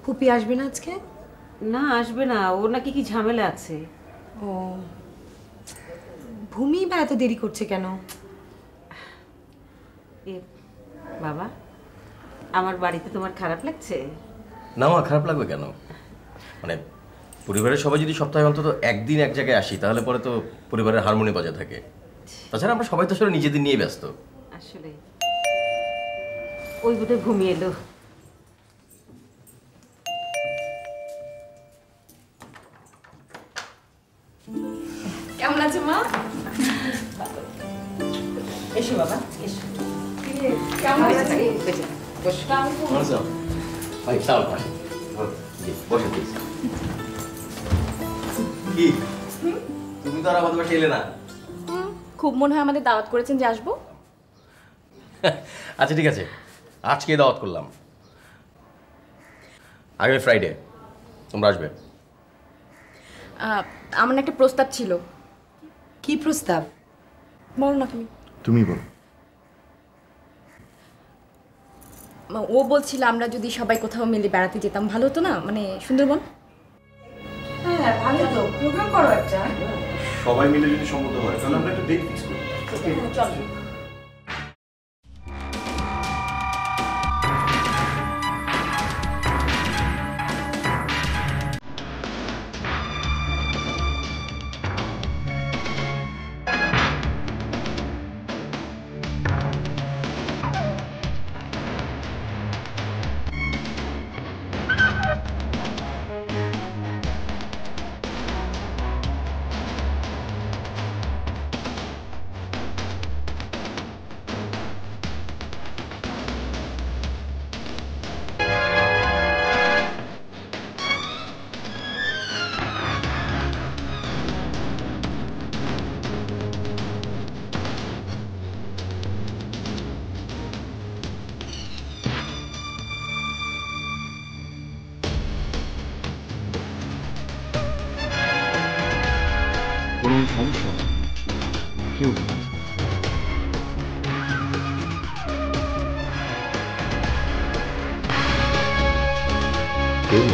ফুপি আসবে না আজকে? না আসবে না, ওর নাকি কি ঝামেলা আছে। ও, ভূমি বা এত দেরি করছে কেন? এ বাবা, আমার বাড়িতে তোমার খারাপ লাগছে? না মা, খারাপ লাগবে কেন? মানে পরিবারের সবাই যদি সপ্তাহে অন্তত একদিন এক জায়গায় আসি তাহলে পরে তো পরিবারের হারমোনি বজায় থাকে। তাছাড়া আমরা সবাই তো আসলে নিজেদের নিয়ে ব্যস্ত। আসলে ওই বোধহয় ঘুমিয়ে এলো। কেমন আছে মা? এসো বাবা, এসো। কেমন আছে? ভাই চাল পাশে বসে দিস। কি তুমি তো আর আমাদের বাসায় এলে না? খুব মনে হয় আমাদের দাওয়াত করেছেন যে আসবো। আচ্ছা ঠিক আছে, আজকে দাওয়াত করলাম, আগামী ফ্রাইডে তোমরা আসবে। আমার না একটা প্রস্তাব ছিল। কি প্রস্তাব? বলো না তুমি। তুমি বল। ও বলছিল আমরা যদি সবাই কোথাও মিলে বেড়াতে যেতাম ভালো হতো না, মানে সুন্দরবন। হ্যাঁ ভালো তো, প্রোগ্রাম করো একটা। সবাই মিলে যদি সম্মত হয় তাহলে আমরা একটা ডেট ফিক্স করি। চলো। কোনো সমস্যা কেউ কেউ